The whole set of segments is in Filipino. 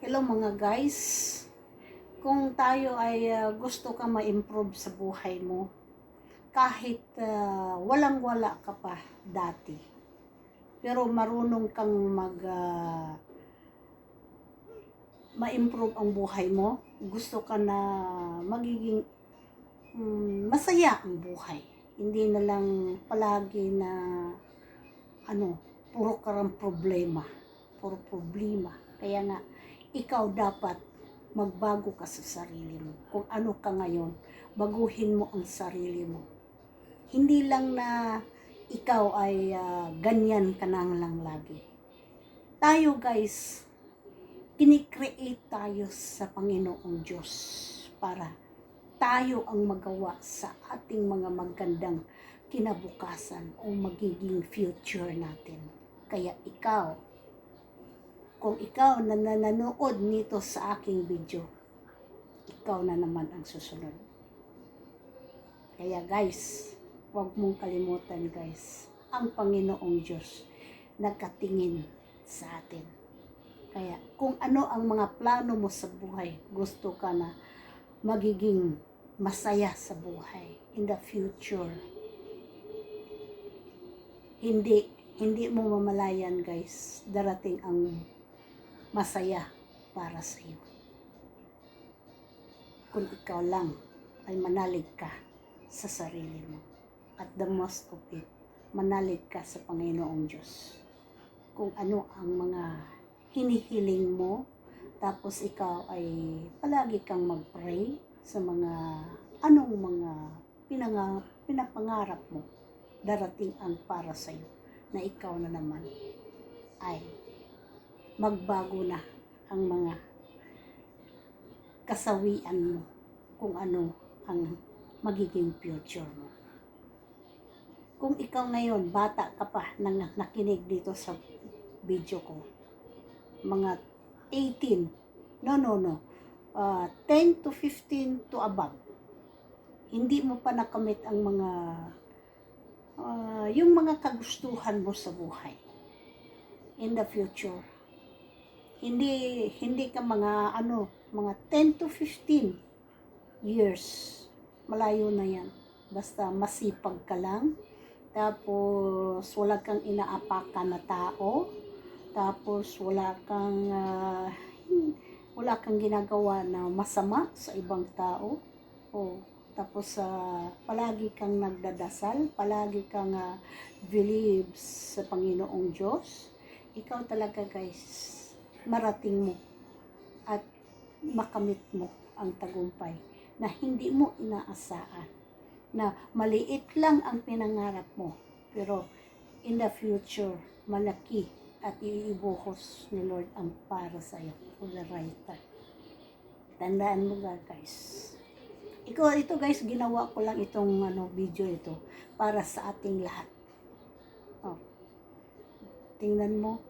Hello mga guys, kung tayo ay gusto ka ma-improve sa buhay mo, kahit walang-wala ka pa dati, pero marunong kang ma-improve ang buhay mo, gusto ka na magiging masaya ang buhay. Hindi na lang palagi na puro karang problema, puro problema. Kaya nga, ikaw dapat magbago ka sa sarili mo. Kung ano ka ngayon, baguhin mo ang sarili mo. Hindi lang na ikaw ay ganyan ka nang lang lagi. Tayo guys, kinikreate tayo sa Panginoong Diyos para tayo ang magawa sa ating mga magandang kinabukasan o magiging future natin. Kaya ikaw, kung ikaw na nanonood nito sa aking video, ikaw na naman ang susunod. Kaya guys, huwag mong kalimutan guys, ang Panginoong Diyos nagkatingin sa atin. Kaya kung ano ang mga plano mo sa buhay, gusto ka na magiging masaya sa buhay in the future. Hindi mo mamalayan guys, darating ang masaya para sa iyo. Kung ikaw lang ay manalig ka sa sarili mo. At the most of it, manalig ka sa Panginoong Diyos. Kung ano ang mga hinihiling mo, tapos ikaw ay palagi kang mag-pray sa mga pinapangarap mo, darating ang para sa iyo na ikaw na naman ay magbago na ang mga kasawian mo kung ano ang magiging future mo. Kung ikaw ngayon, bata ka pa nang nakinig dito sa video ko, mga 18, 10 to 15 to above, hindi mo pa nakamit ang mga yung mga kagustuhan mo sa buhay in the future, hindi ka mga 10 to 15 years, malayo na yan, basta masipag ka lang, tapos wala kang inaapakan na tao, tapos wala kang ginagawa na masama sa ibang tao, tapos palagi kang nagdadasal, palagi kang believe sa Panginoong Diyos, ikaw talaga guys, marating mo at makamit mo ang tagumpay na hindi mo inaasahan, na maliit lang ang pinangarap mo, pero in the future, malaki at iibuhos ni Lord ang para sa iyo for the right time. Tandaan mo guys. Ito guys, ginawa ko lang itong video ito para sa ating lahat. Tingnan mo,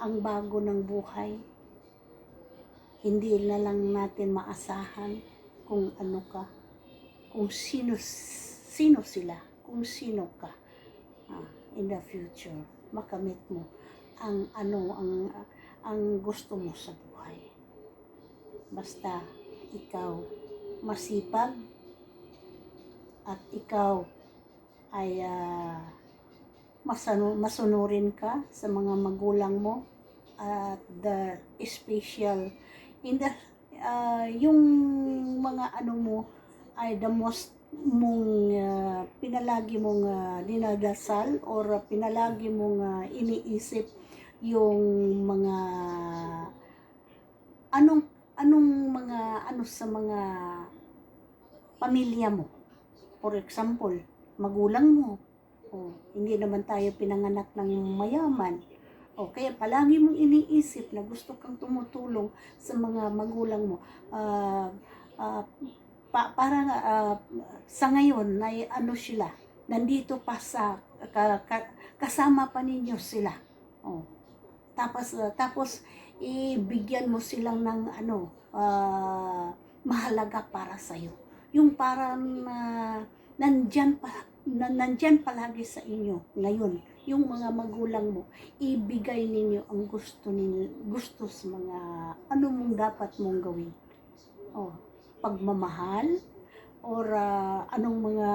ang bago ng buhay, hindi na lang natin maasahan kung ano ka, kung sino sila, kung sino ka in the future, makamit mo ang gusto mo sa buhay. Basta ikaw masipag at ikaw ay masunurin ka sa mga magulang mo, at the special in the yung mga mo ay the most mong pinalagi mong dinadasal or pinalagi mong iniisip yung mga anong mga sa mga pamilya mo. For example, magulang mo. Hindi naman tayo pinanganak ng mayaman. Kaya palagi mong iniisip na gusto kang tumutulong sa mga magulang mo. Parang sa ngayon ay sila, nandito pa sa kasama pa ninyo sila. Tapos ibigyan mo silang ng mahalaga para sa iyo. Yung parang nandyan pa na nandyan palagi sa inyo ngayon, yung mga magulang mo, ibigay ninyo ang gusto sa mga ano mong dapat mong gawin. Oh, pagmamahal, or anong mga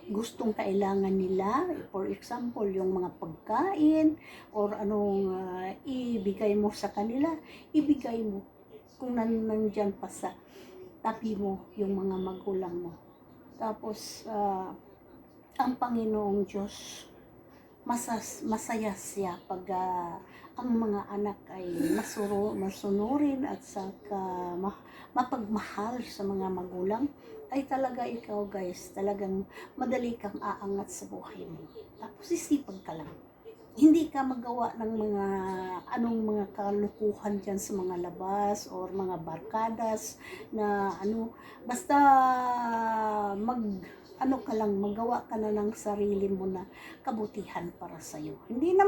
gustong kailangan nila, for example, yung mga pagkain, or anong ibigay mo sa kanila, ibigay mo kung nandyan pa sa tabi mo yung mga magulang mo. Tapos, ang Panginoong Diyos, masaya siya pag ang mga anak ay masunurin at saka mapagmahal sa mga magulang, ay talaga ikaw guys, talagang madali kang aangat sa buhay mo. Tapos sisipag ka lang. Hindi ka magawa ng mga anong mga kalukuhan dyan sa mga labas or mga barkadas na ano, basta ka lang, magawa ka na ng sarili mo na kabutihan para sa'yo. Hindi na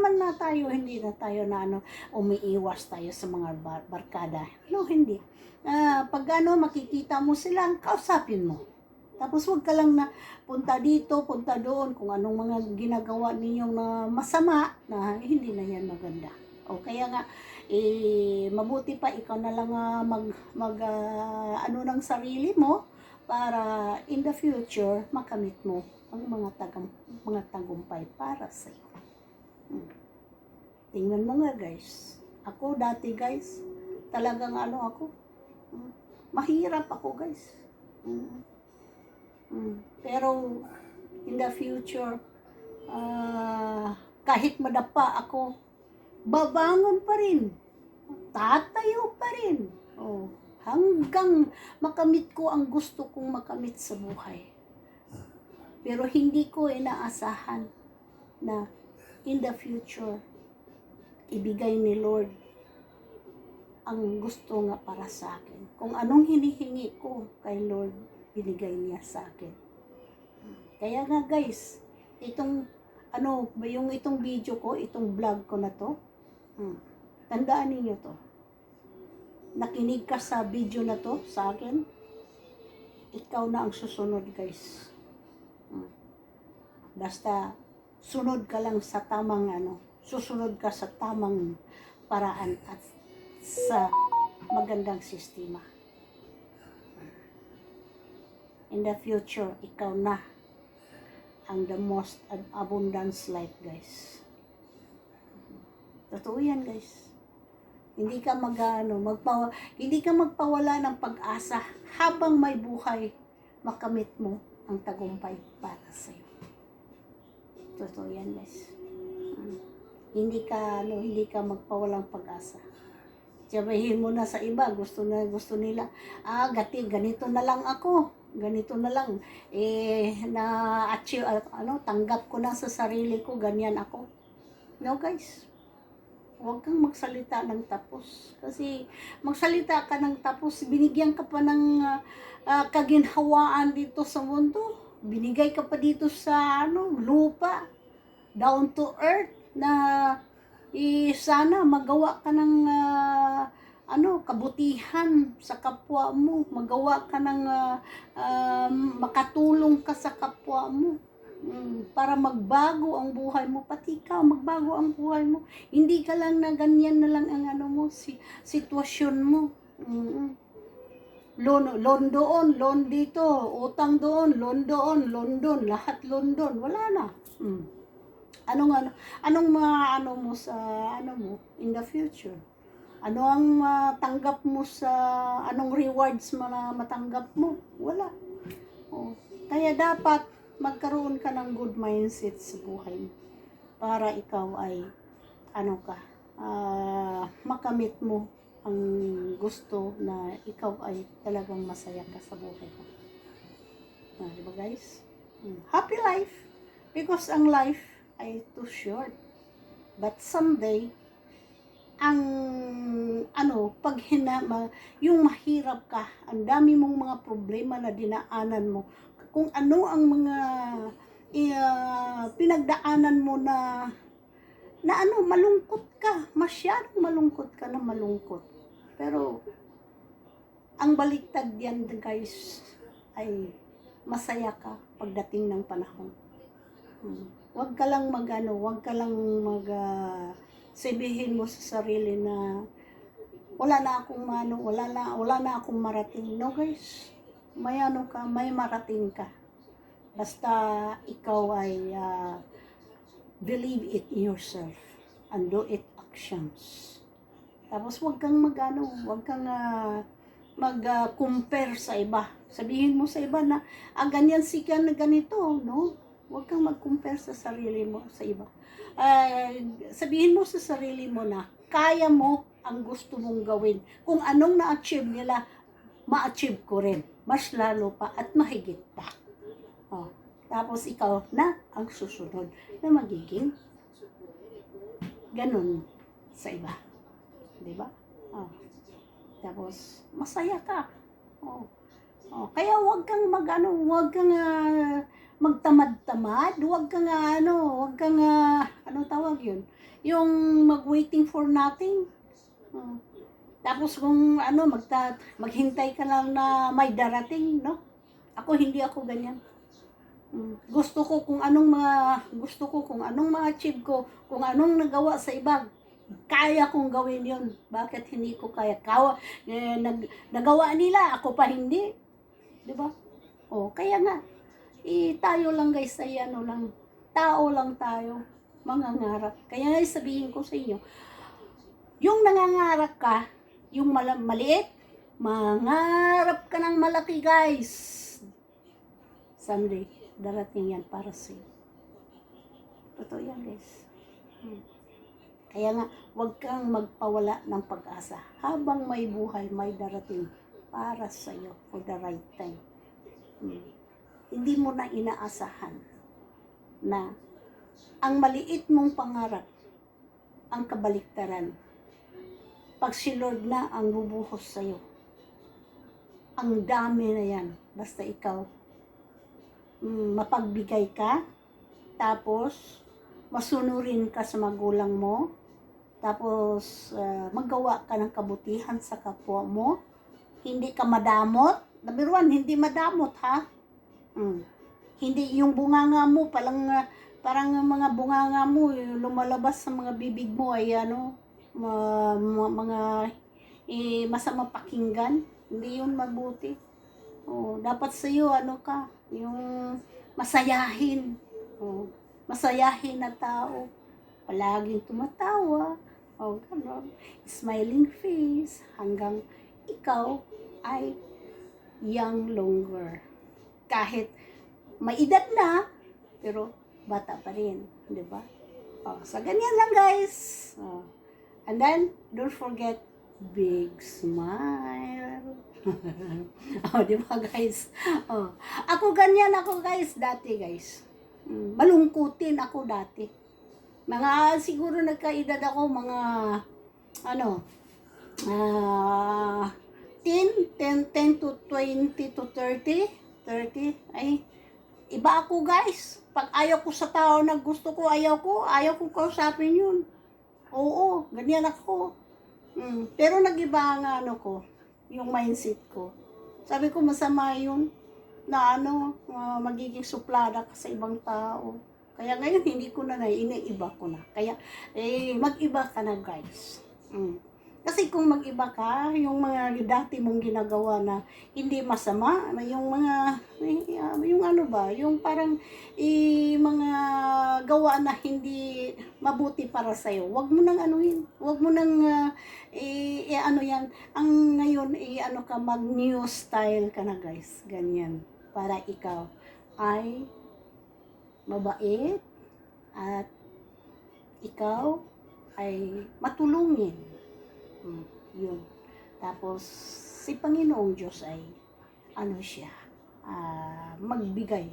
tayo na umiiwas tayo sa mga barkada. No, hindi. Pag makikita mo sila, kausapin mo. Tapos wag ka lang na punta dito, punta doon, kung anong mga ginagawa ninyong na masama, na hindi na yan maganda. O kaya nga, mabuti pa ikaw na lang ng sarili mo para in the future makamit mo ang mga tagumpay para sa iyo. Tingnan mo nga guys. Ako dati guys, talagang ako, mahirap ako guys. Pero in the future, kahit madapa ako, babangon pa rin, tatayo pa rin, hanggang makamit ko ang gusto kong makamit sa buhay. Pero hindi ko inaasahan na in the future, ibigay ni Lord ang gusto nga para sa akin. Kung anong hinihingi ko kay Lord, binigay niya sa akin. Kaya nga guys, itong video ko, itong vlog ko na to, tandaan niyo to. Nakinig ka sa video na to sa akin, ikaw na ang susunod guys. Basta sunod ka lang sa tamang susunod ka sa tamang paraan at sa magandang sistema. In the future, ikaw na ang the most abundance life guys. Totoo yan guys. Hindi ka hindi ka magpawala ng pag-asa habang may buhay, makamit mo ang tagumpay para sa iyo. Totoo yan guys. Hindi ka magpawalang pag-asa. Sabihin mo na sa iba, gusto nila, ganito na lang ako, ganito na lang, na-achieve, tanggap ko na sa sarili ko, ganyan ako. No guys, huwag kang magsalita ng tapos. Kasi magsalita ka ng tapos, binigyan ka pa ng kaginhawaan dito sa mundo. Binigay ka pa dito sa lupa, down to earth, na sana magawa ka ng kabutihan sa kapwa mo, magawa ka ng makatulong ka sa kapwa mo, para magbago ang buhay mo, pati ikaw magbago ang buhay mo. Hindi ka lang na ganyan na lang ang sitwasyon mo. Loan doon, loan dito, utang doon, loan doon, lahat loan doon, wala na. Anong mo sa mo in the future? Ano ang matanggap mo sa anong rewards matanggap mo? Wala. Kaya dapat magkaroon ka ng good mindset sa buhay mo para ikaw ay makamit mo ang gusto na ikaw ay talagang masaya ka sa buhay mo. Diba guys? Happy life, because ang life ay too short. But someday, ang pag yung mahirap ka, ang dami mong mga problema na dinaanan mo, kung ano ang mga pinagdaanan mo na malungkot ka, masyadong malungkot ka na malungkot. Pero ang baliktad yan guys, ay masaya ka pagdating ng panahon. Huwag ka lang huwag ka lang sabihin mo sa sarili na wala na akong wala na akong marating. No guys, may ka, may marating ka. Basta ikaw ay believe it in yourself and do it actions. Tapos huwag kang huwag kang mag-compare sa iba. Sabihin mo sa iba na, ganyan si ka na ganito, no? Huwag kang mag-compare sa sarili mo sa iba. Sabihin mo sa sarili mo na, kaya mo ang gusto mong gawin. Kung anong na-achieve nila, ma-achieve ko rin. Mas lalo pa at mahigit pa. Oh. Tapos ikaw na ang susunod na magiging ganun sa iba. Diba? Oh. Tapos, masaya ka. Oh. Oh. Kaya huwag kang huwag kang magtamad-tamad, huwag kang huwag kang ano tawag yun? Yung mag-waiting for nothing. Oh. Tapos kung maghintay ka lang na may darating, no? Hindi ako ganyan. Gusto ko kung anong ma-achieve ko, kung anong nagawa sa iba, kaya kong gawin yun. Bakit hindi ko kaya? Nagawa nila, ako pa hindi. Di ba? Kaya nga, tayo lang guys, tao lang tayo, mangangarap. Kaya nga sabihin ko sa inyo, yung nangangarap ka, yung maliit, mangarap ka ng malaki guys. Someday, darating yan para sa'yo. Totoo yan guys. Kaya nga, huwag kang magpawala ng pag-asa. Habang may buhay, may darating para sa'yo for the right time. Hindi mo na inaasahan na ang maliit mong pangarap, ang kabaliktaran. Pag si Lord na ang bubuhos sa'yo, ang dami na yan. Basta ikaw, mapagbigay ka, tapos masunurin ka sa magulang mo, tapos magawa ka ng kabutihan sa kapwa mo, hindi ka madamot. Number 1, hindi madamot ha. Hindi yung bunganga mo, parang mga bunganga mo, lumalabas sa mga bibig mo ay mga masama pakinggan. Hindi yun mabuti. Dapat sa'yo, yung masayahin. Masayahin na tao. Palaging tumatawa. Ganon. Smiling face. Hanggang ikaw ay young longer. Kahit may edad na, pero bata pa rin. Diba? So, ganyan lang guys. And then, don't forget, big smile. Diba guys? Ako ganyan guys, dati guys. Malungkutin ako dati. Siguro nagkaedad ako, 10 to 20 to 30. Ay, iba ako guys. Pag ayaw ko sa tao na gusto ko, ayaw ko kausapin yun. Oo, ganyan ako. Pero nag-iba ang yung mindset ko. Sabi ko masama yun na magiging suplada ka sa ibang tao. Kaya ngayon hindi ko na iniiba ko na. Kaya mag-iba ka na guys. Kasi kung mag-iba ka, yung mga dati mong ginagawa na hindi masama, yung mga, yung parang mga gawa na hindi mabuti para sa'yo, wag mo nang wag mo nang yan. Ang ngayon, mag-new style ka na guys, ganyan, para ikaw ay mabait at ikaw ay matulungin. Yun. Tapos, si Panginoong Diyos ay, siya, magbigay.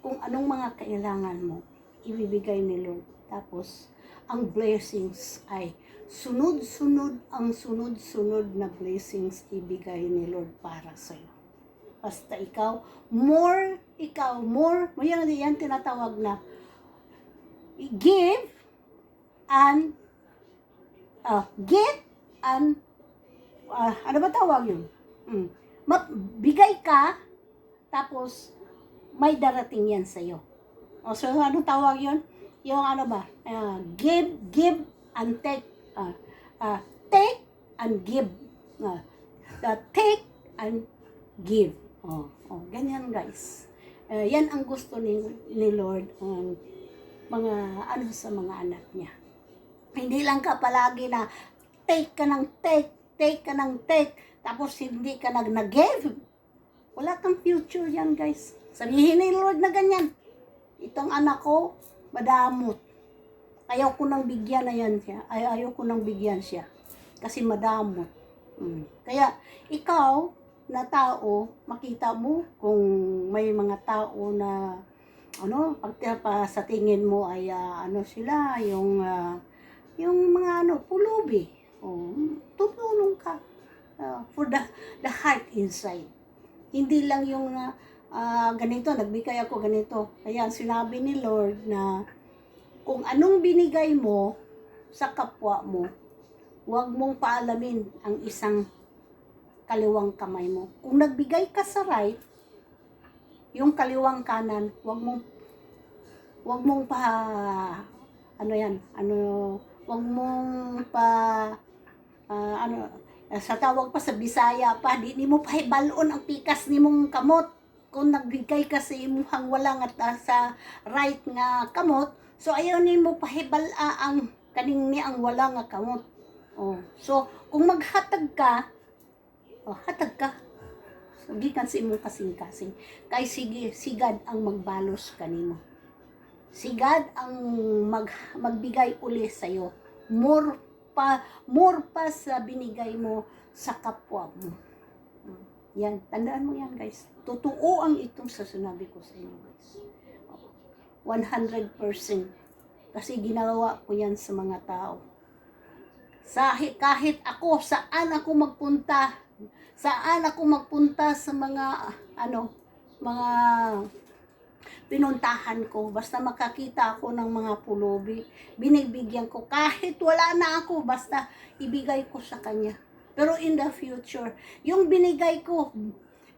Kung anong mga kailangan mo, ibibigay ni Lord. Tapos, ang blessings ay, sunod-sunod na blessings ibigay ni Lord para sa'yo. Basta ikaw, more, yan tinatawag na, give, and, get, and ano ba tawag yun? Bigay ka, tapos may darating yan sa'yo. O, so, anong tawag yun? Yung ano ba? Give and take. Take and give. Take and give. Ganyan guys. Yan ang gusto ni Lord, mga ano sa mga anak niya. Hindi lang ka palagi na take ka ng take ka ng take, tapos hindi ka nag-give. Wala kang future yan guys. Sabihin ni Lord na ganyan, itong anak ko, madamot. Ayaw ko nang bigyan na yan siya. Ayaw ko nang bigyan siya. Kasi madamot. Kaya, ikaw, na tao, makita mo kung may mga tao na, pag sa tingin mo ay, sila, yung mga, pulubi. Tutulong ka. For the heart inside. Hindi lang yung, ganito, nagbigay ako ganito. Kaya sinabi ni Lord na kung anong binigay mo sa kapwa mo, huwag mong paalamin ang isang kaliwang kamay mo. Kung nagbigay ka sa right, yung kaliwang kanan, huwag mong sa tawag pa sa Bisaya pa, di mo pahibalon ang pikas ni mong kamot. Kung nagbigay ka sa imuhang wala nga sa right nga kamot, so ayaw ni mo pahibala ang kaning ni ang wala nga kamot. So kung maghatag ka, hatag ka. So gikan sa imong kasing-kasing. Kay sigad ang magbalos kanimo. Sigad ang magbigay uli sa iyo. More pa sa binigay mo sa kapwa mo. Yan, tandaan mo yan guys. Totoo ang itong sinabi ko sa inyo guys. 100%. Kasi ginawa ko yan sa mga tao. Kahit ako, saan ako magpunta sa mga, mga pinuntahan ko, basta makakita ako ng mga pulubi, binibigyan ko, kahit wala na ako, basta ibigay ko sa kanya. Pero in the future, yung binigay ko,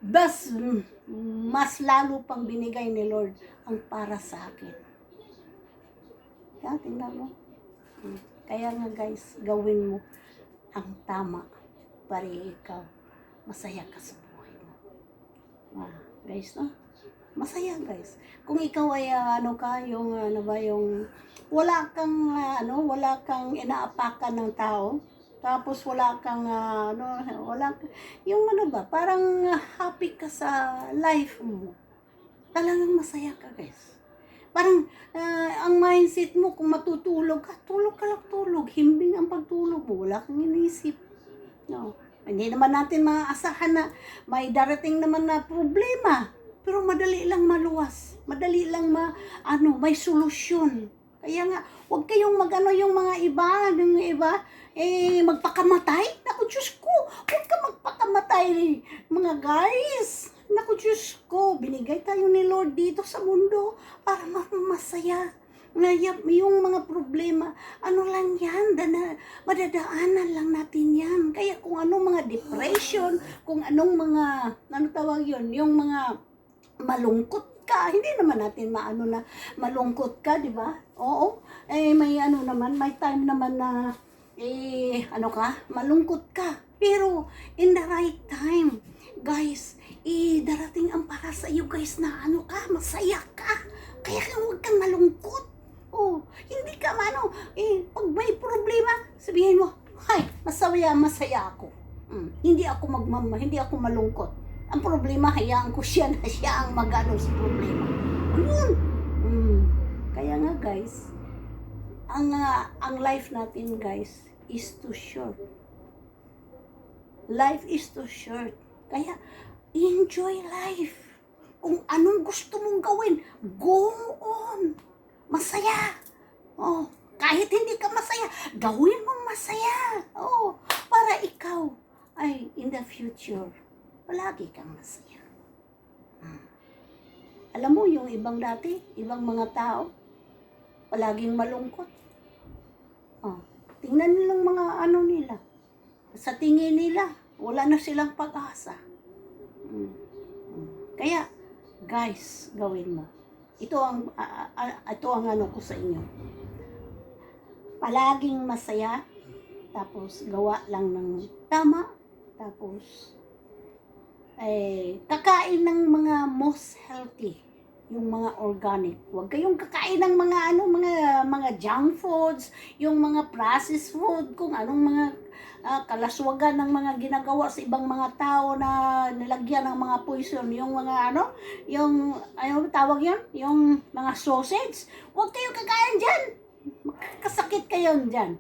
mas lalo pang binigay ni Lord ang para sa akin. Kaya tingnan mo. Kaya nga guys, gawin mo ang tama para ikaw masaya ka sa buhay mo. Guys, no? Masaya guys. Kung ikaw ay wala kang inaapakan ng tao, tapos wala kang parang happy ka sa life mo. Talagang masaya ka guys. Parang ang mindset mo kung matutulog ka, tulog ka lang tulog. Himbing ang pagtulog mo, wala kang iniisip. No. Hindi naman natin maaasahan na may darating naman na problema. Pero madali lang maluwas. Madali lang may solusyon. Kaya nga, huwag kayong yung mga iba, magpakamatay. Naku, Diyos ko, huwag ka magpakamatay, mga guys. Naku, Diyos ko, binigay tayo ni Lord dito sa mundo para masaya. Yung mga problema, lang yan, madadaanan lang natin yan. Kaya kung anong mga depression, kung anong mga, yung mga malungkot ka, hindi naman natin na malungkot ka, di ba? Oo, may may time naman na, malungkot ka. Pero, in the right time, guys, darating ang para sa iyo guys na masaya ka. Kaya huwag kang malungkot. Hindi ka pag may problema, sabihin mo, masaya ako. Hindi ako malungkot. Ang problema, hayaan ko siya ang magano sa problema. Kaya nga guys, ang life natin guys is too short. Life is too short. Kaya, enjoy life. Kung anong gusto mong gawin, go on. Masaya. Kahit hindi ka masaya, gawin mong masaya. Para ikaw ay in the future, palagi kang masaya. Alam mo, yung ibang ibang mga tao, palaging malungkot. Tingnan nilang mga nila. Sa tingin nila, wala na silang pag-asa. Kaya, guys, gawin mo. ito ang ano ko sa inyo. Palaging masaya, tapos gawa lang ng tama, tapos kakain ng mga most healthy, yung mga organic. Huwag kayong kakain ng mga junk foods, yung mga processed food, kung anong mga kalaswagan ng mga ginagawa sa ibang mga tao na nilagyan ng mga poison, yung mga yung tawag yun, yung mga sausage. Huwag kayong kakain diyan. Makakasakit kayo diyan.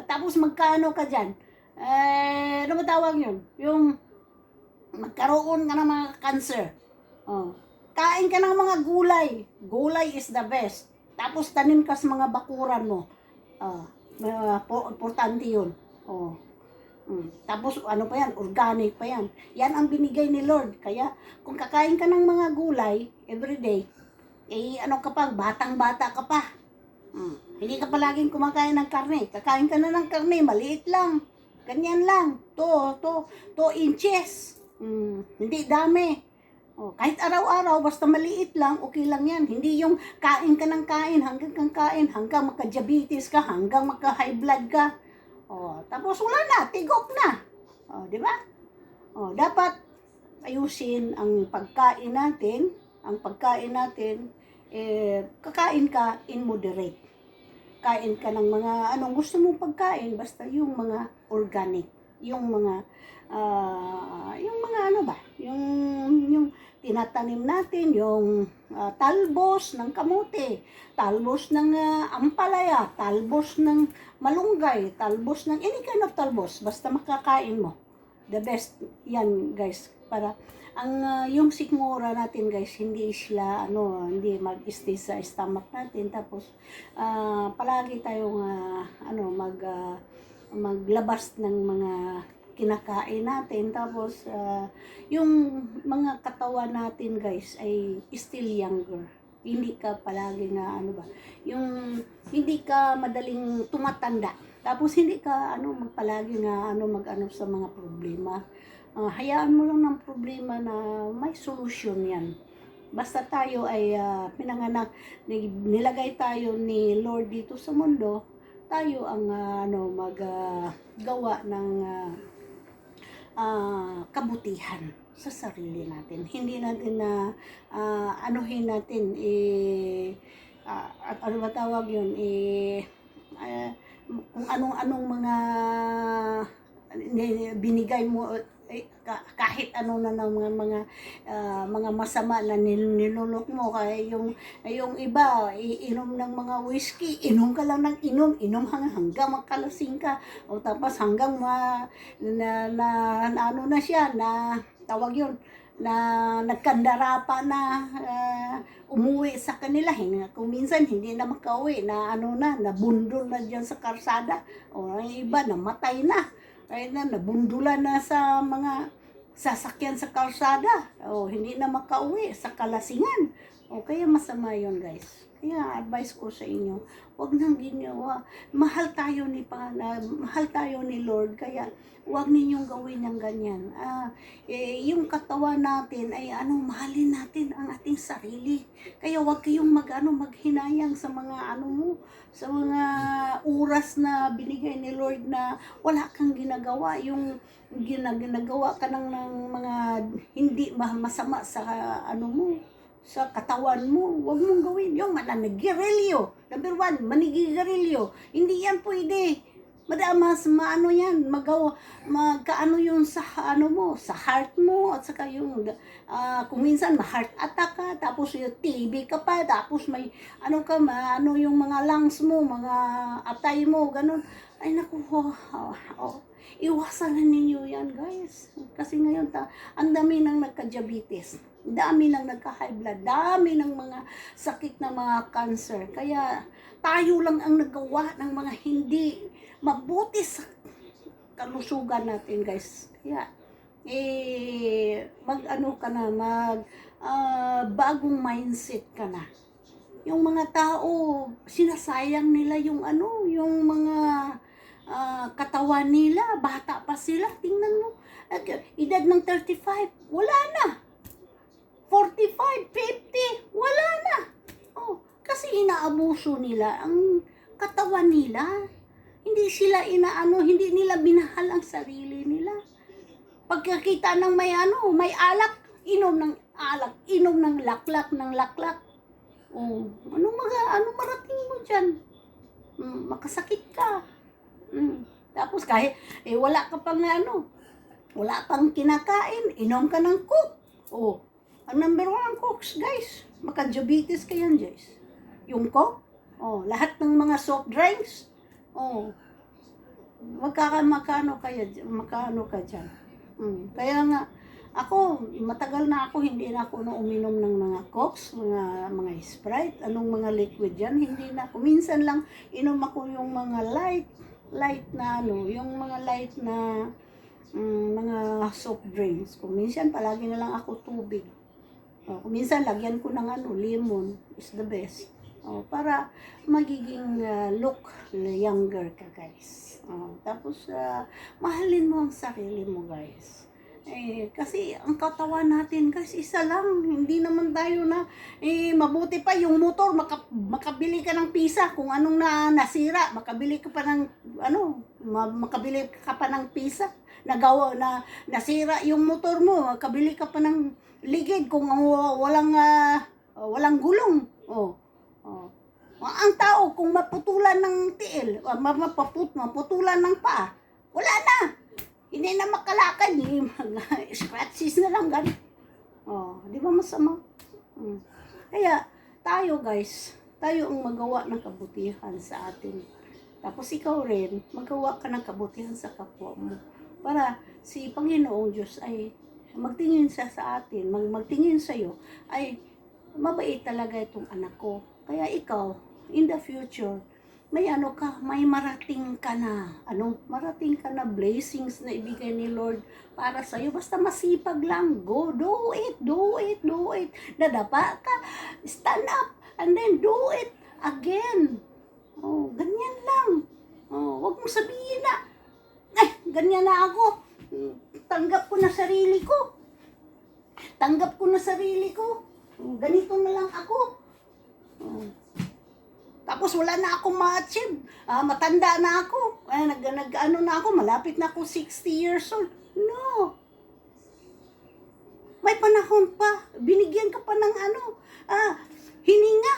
Tapos magkano ka diyan? Ano ba tawag yun? Yung magkaroon ka ng mga cancer. Oh. Kain ka ng mga gulay. Gulay is the best. Tapos tanim ka sa mga bakuran mo. Importante yun. Oh. Tapos ano pa yan? Organic pa yan. Yan ang binigay ni Lord. Kaya kung kakain ka ng mga gulay everyday, ano ka pa, batang-bata ka pa. Hindi ka palaging kumakain ng karne. Kakain ka na ng karne, maliit lang. Ganyan lang. 2 inches. Hindi dami. Kahit araw-araw, basta maliit lang, okay lang yan. Hindi yung kain ka ng kain, hanggang magka-diabetes ka, hanggang magka-high blood ka. Tapos wala na, tigok na. Di ba? Dapat ayusin ang pagkain natin. Kakain ka in moderate. Kain ka ng mga anong gusto mong pagkain, basta yung mga organic, yung mga yung tinatanim natin, yung talbos ng kamote, talbos ng ampalaya, talbos ng malunggay, talbos ng any kind of talbos, basta makakain mo. The best yan, guys, para yung sikmura natin, guys, hindi mag-stay sa stomach natin. Tapos palagi tayong maglabas ng mga kinakain natin. Tapos yung mga katawan natin, guys, ay still younger. Hindi ka palagi yung hindi ka madaling tumatanda. Tapos hindi ka magpalagi sa mga problema. Hayaan mo lang ng problema na may solusyon yan. Basta tayo ay pinanganak, nilagay tayo ni Lord dito sa mundo, tayo ang maggawa ng kabutihan sa sarili natin. Hindi natin na anuhin natin at ano ba tawag yun, kung anong mga binigay mo, kahit ano na ng mga masama na nilulok mo. Kaya yung iba iinom ng mga whiskey, inom ka lang ng inom hanggang makalasing ka, o tapos hanggang ano na siya, na tawag yun, na nagkandara pa na umuwi sa kanila. Kung minsan hindi na makauwi, nabundol na dyan sa karsada, o ang iba namatay na. Kaya nabundulan na sa mga sasakyan sa kalsada. Hindi na makauwi sa kalasingan. Kaya masama yun, guys. Kaya advice ko sa inyo, huwag nang ginawa. Mahal tayo ni Lord, kaya huwag ninyong gawin ng ganyan. Yung katawan natin ay mahalin natin ang ating sarili. Kaya huwag kayong maghinayang sa mga sa mga oras na binigay ni Lord na wala kang ginagawa. Yung ginagawa ka ng mga hindi masama sa sa katawan mo, huwag mong gawin. Yung mananigarilyo. Number 1, manigigarilyo. Hindi yan pwede. Madamas yan, magkaano yun sa sa heart mo, at saka yung kung minsan ma-heart attack ka, tapos yung TB ka pa, tapos may yung mga lungs mo, mga atay mo, ganun. Ay naku, iwasan na ninyo yan, guys. Kasi ngayon ang dami nang nagka-diabetes, dami nang nagka-high blood, dami ng mga sakit na mga cancer. Kaya tayo lang ang nagawa ng mga hindi mabuti sa kalusugan natin, guys. Kaya bagong mindset ka na. Yung mga tao, sinasayang nila yung mga katawan nila, bata pa sila. Tingnan mo, edad ng 35, wala na. 45, 50, wala na. Kasi inaabuso nila ang katawan nila. Hindi sila hindi nila minahal ang sarili nila. Pagkakita ng may alak, inom ng alak, inom ng laklak. Oh, anong marating mo diyan? Makasakit ka. Tapos kahit wala ka pang wala pang kinakain, inom ka ng Coke. Oh, ang number one ang Cokes, guys. Maka-diabetes ka yan, guys. Yung Coke, lahat ng mga soft drinks, makano ka dyan. Kaya nga, ako, matagal na ako, hindi na ako uminom ng mga Cokes, mga Sprite, anong mga liquid yan, hindi na ako. Minsan lang, inom ako yung mga light na yung mga light na mga soft drinks. Kung minsan, palagi na lang ako tubig. Kung minsan, lagyan ko ng lemon is the best. Para magiging look younger ka, guys. Tapos, mahalin mo ang sarili mo, guys. Kasi ang katawan natin, guys, isa lang. Hindi naman tayo na, mabuti pa yung motor, makabili ka ng pisa. Kung anong nasira, makabili ka pa ng, makabili ka pa ng pisa. Nasira yung motor mo, makabili ka pa ng ligid kung walang gulong. Ang tao, kung maputulan ng tiil, maputulan ng paa, wala na. Hindi na makalakad, scratches na lang ganun. Di ba masama? Kaya, tayo guys, tayo ang magawa ng kabutihan sa atin. Tapos ikaw rin, magawa ka ng kabutihan sa kapwa mo. Para si Panginoong Diyos ay magtingin siya sa atin, magtingin sa'yo, ay mabait talaga itong anak ko. Kaya ikaw, in the future, may may marating ka na, marating ka na blessings na ibigay ni Lord para sa'yo. Basta masipag lang, go, do it. Nadapa ka, stand up, and then do it again. Ganyan lang. Huwag mong sabihin na, ganyan na ako. Tanggap ko na sarili ko. Ganito na lang ako. Tapos wala na akong ma-achieve. Matanda na ako. Na ako, malapit na ako 60 years old. No. May panahon pa. Binigyan ka pa ng hininga.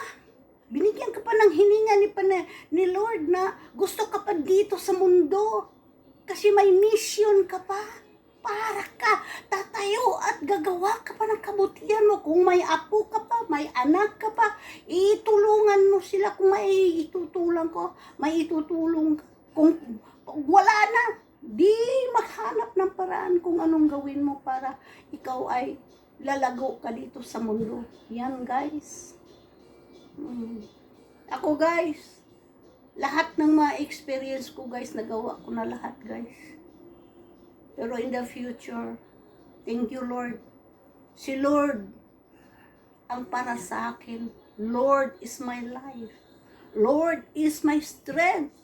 Binigyan ka pa ng hininga ni Lord na gusto ka pa dito sa mundo. Kasi may mission ka pa. Para ka tatayo at gagawa ka pa ng kabutihan mo. Kung may apo ka pa, may anak ka pa, itulungan mo sila. Kung may itutulong ka. Kung wala na, di maghanap ng paraan kung anong gawin mo para ikaw ay lalago ka dito sa mundo. Yan, guys. Ako, guys, lahat ng mga experience ko, guys, nagawa ko na lahat, guys. Pero in the future, thank you, Lord. Si Lord ang para sa akin. Lord is my life. Lord is my strength.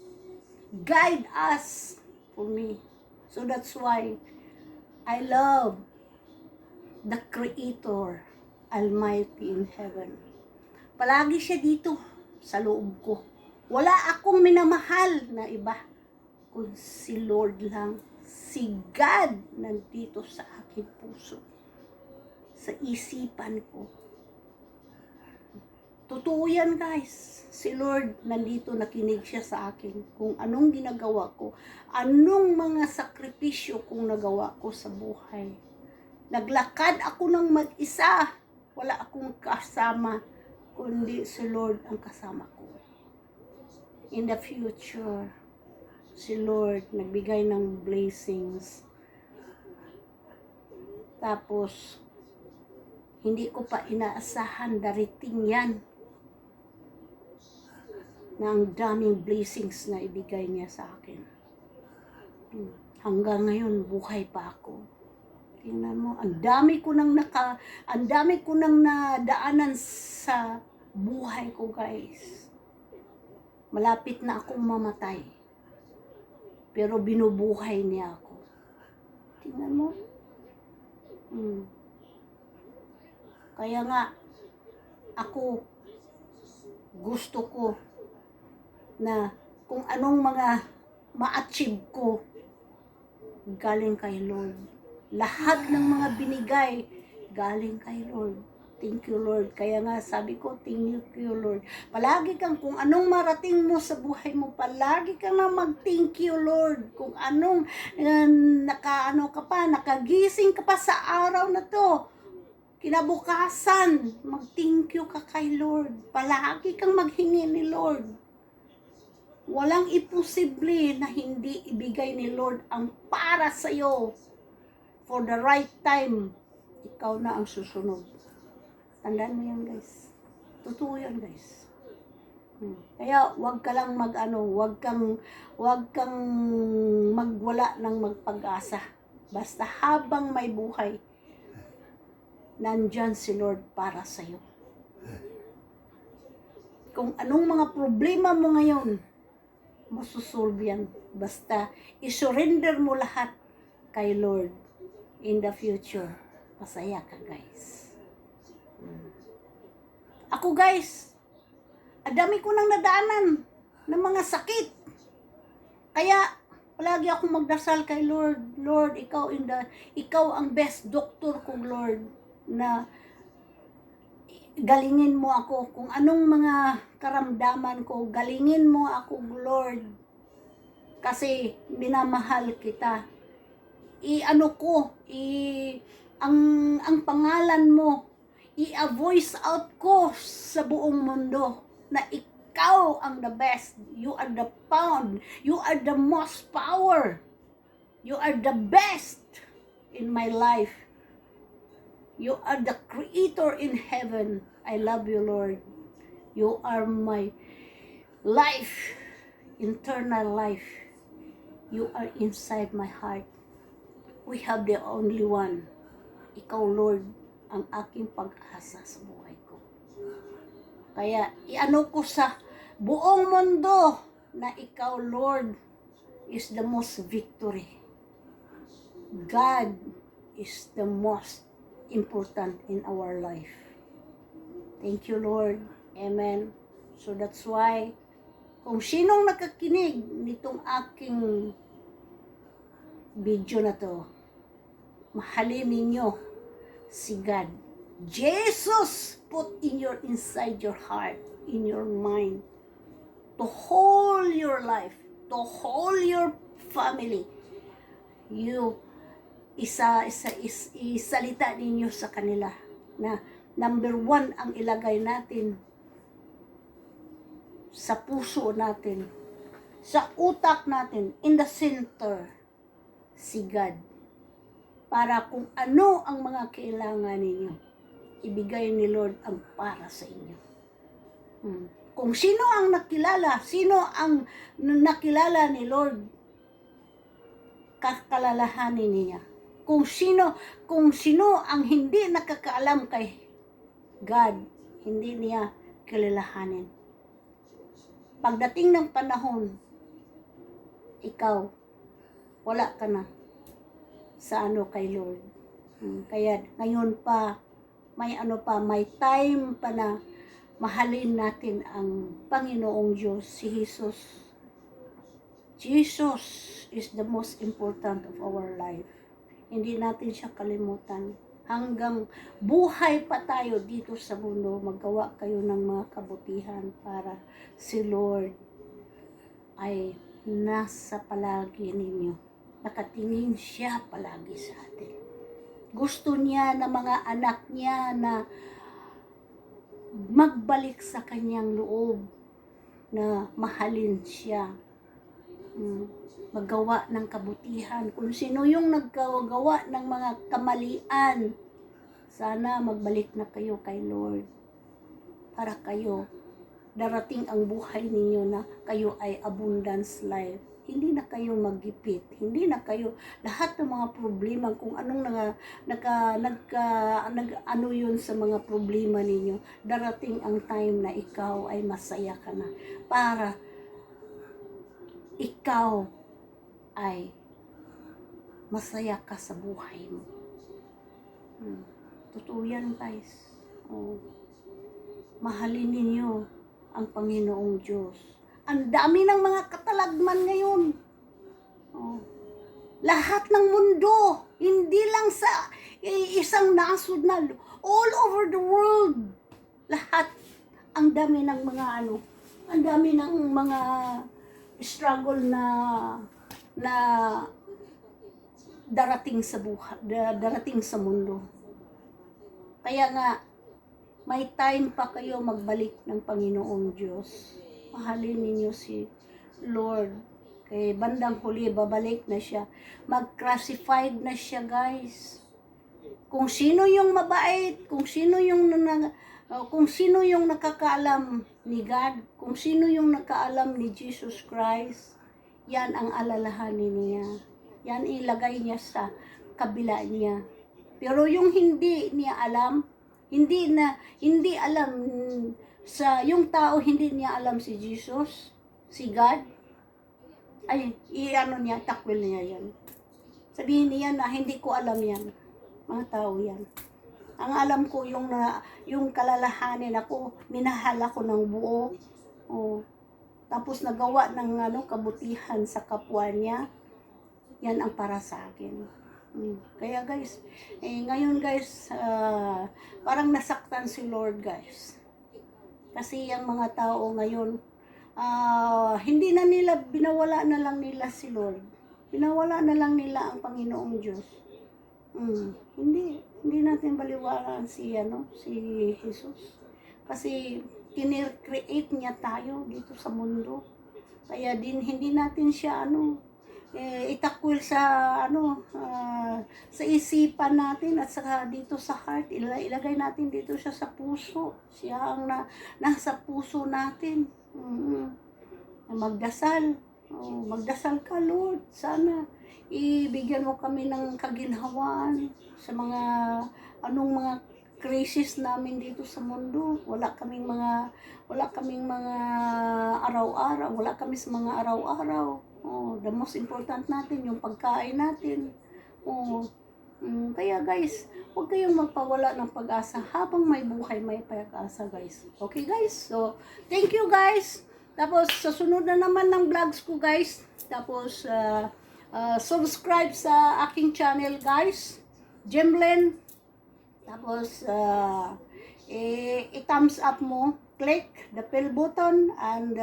Guide us for me. So that's why I love the Creator, Almighty in heaven. Palagi siya dito sa loob ko. Wala akong minamahal na iba, kung si Lord lang. Si God nandito sa aking puso, sa isipan ko. Totoo yan, guys. Si Lord nandito, nakinig siya sa akin kung anong ginagawa ko, anong mga sakripisyo kung nagawa ko sa buhay. Naglakad ako ng mag-isa, wala akong kasama, kundi si Lord ang kasama ko. In the future, si Lord nagbigay ng blessings. Tapos, hindi ko pa inaasahan darating yan na ang daming blessings na ibigay niya sa akin. Hanggang ngayon, buhay pa ako. Tingnan mo, ang dami ko nang nadaanan sa buhay ko, guys. Malapit na akong mamatay. Pero binubuhay niya ako. Tingnan mo. Kaya nga, ako, gusto ko na kung anong mga ma-achieve ko, galing kay Lord. Lahat ng mga binigay, galing kay Lord. Thank you, Lord. Kaya nga sabi ko, thank you, Lord. Palagi kang, kung anong marating mo sa buhay mo, palagi kang na mag-thank you, Lord. Kung anong nakagising ka pa sa araw na to, kinabukasan, mag-thank you ka kay Lord. Palagi kang maghingi ni Lord. Walang imposible na hindi ibigay ni Lord ang para sa'yo. For the right time, ikaw na ang susunod. Tandaan mo yan, guys. Totoo yan, guys. Kaya wag ka lang wag kang magwala ng magpag-asa. Basta habang may buhay, nandyan si Lord para sa'yo. Kung anong mga problema mo ngayon, masusolve yan. Basta isurrender mo lahat kay Lord. In the future, masaya ka, guys. Ako, guys, dami ko nang nadaanan ng mga sakit. Kaya palagi akong magdasal kay Lord. Lord, ikaw ang best doctor kong, Lord, na galingin mo ako. Kung anong mga karamdaman ko, galingin mo ako, Lord. Kasi minamahal kita. Ang pangalan mo, i-voice out ko sa buong mundo na ikaw ang the best. You are the pound. You are the most power. You are the best in my life. You are the creator in heaven. I love you, Lord. You are my life, eternal life. You are inside my heart. We have the only one. Ikaw, Lord, ang aking pag-asa sa buhay ko. Kaya, ko sa buong mundo na ikaw, Lord, is the most victory. God is the most important in our life. Thank you, Lord. Amen. So that's why, kung sinong nakakinig nitong aking video na to, mahalin ninyo si God. Jesus put inside your heart, in your mind, to hold your life, to hold your family. Isalita ninyo sa kanila na number 1 ang ilagay natin sa puso natin, sa utak natin, in the center, si God. Para kung ano ang mga kailangan ninyo, ibigay ni Lord ang para sa inyo. Kung sino ang nakilala ni Lord, kakalalahanin niya. Kung sino ang hindi nakakaalam kay God, hindi niya kilalahanin. Pagdating ng panahon, ikaw, wala ka na sa kay Lord. Kaya ngayon pa, may time pa na mahalin natin ang Panginoong Diyos, si Jesus. Jesus is the most important of our life. Hindi natin siya kalimutan. Hanggang buhay pa tayo dito sa mundo, magawa kayo ng mga kabutihan para si Lord ay nasa palagi ninyo. Nakatingin siya palagi sa atin. Gusto niya na mga anak niya na magbalik sa kanyang loob, na mahalin siya, magawa ng kabutihan. Kung sino yung naggawa ng mga kamalian, sana magbalik na kayo kay Lord. Para kayo, darating ang buhay ninyo na kayo ay abundance life. Hindi na kayo maggipit, hindi na kayo, lahat ng mga problema, kung anong yun sa mga problema ninyo, darating ang time na ikaw ay masaya ka na, para ikaw ay masaya ka sa buhay mo. Totoo yan, guys. Mahalin ninyo ang Panginoong Diyos. Ang dami ng mga katalagman ngayon. Oh. Lahat ng mundo, hindi lang sa isang nasod na, all over the world. Lahat, ang dami ng mga ang dami ng mga struggle na darating sa buhay, darating sa mundo. Kaya nga, may time pa kayo magbalik ng Panginoong Diyos. Mahalin ninyo si Lord. Kay bandang huli, babalik na siya. Mag-classified na siya, guys. Kung sino yung mabait, kung sino yung nakakaalam ni God, kung sino yung nakaalam ni Jesus Christ, yan ang alalahanin niya. Yan ilagay niya sa kabila niya. Pero yung hindi niya alam, hindi alam sa yung tao, hindi niya alam si Jesus, si God, ay niya, takwil niya yan. Sabihin niya na hindi ko alam yan. Mga tao yan. Ang alam ko yung kalalahanin ako, minahal ako ng buo. Oh. Tapos nagawa ng kabutihan sa kapwa niya. Yan ang para sa akin. Kaya guys, ngayon guys, parang nasaktan si Lord guys. Kasi yung mga tao ngayon, hindi na nila, binawala na lang nila si Lord. Binawala na lang nila ang Panginoong Diyos. Hindi natin baliwalaan si Jesus. Kasi kinir-create niya tayo dito sa mundo. Kaya hindi natin siya itakwil sa sa isipan natin at saka dito sa heart. Ilagay natin dito siya sa puso. Siya ang nasa puso natin. Magdasal. Magdasal ka, Lord. Sana ibigyan mo kami ng kaginhawaan sa mga crisis namin dito sa mundo. Wala kaming mga araw-araw. Wala kami sa mga araw-araw. The most important natin yung pagkain natin. Kaya guys, huwag kayong magpawala ng pag-asa. Habang may buhay, may pag-asa guys. Okay guys? So, thank you guys. Tapos, sa sunod na naman ng vlogs ko guys. Tapos, subscribe sa aking channel guys. Gemlen. Tapos, i-thumbs up mo. Click the bell button and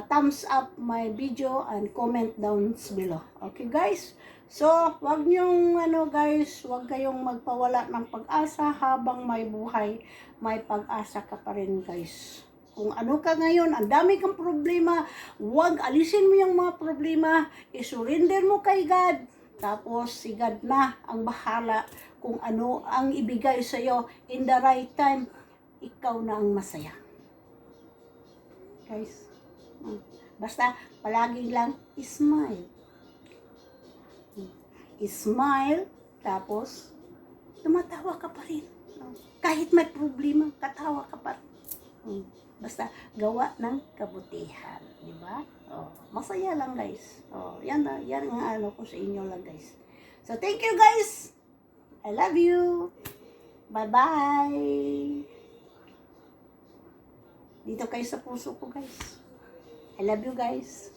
thumbs up my video and comment down below. Okay guys? So, wag niyong guys, wag kayong magpawala ng pag-asa. Habang may buhay, may pag-asa ka pa rin guys. Kung ano ka ngayon, ang dami kang problema, wag alisin mo yung mga problema, isurrender mo kay God. Tapos si God na ang bahala kung ano ang ibigay sa iyo in the right time. Ikaw na ang masaya. Guys, basta palagi lang smile. Smile, tapos tumatawa ka pa rin. Kahit may problema, katawa ka pa rin. Basta gawa ng kabutihan, di ba? Masaya lang guys. Yan ang ko sa inyo lang guys. So thank you guys. I love you. Bye-bye. Dito kayo sa puso ko guys. I love you guys.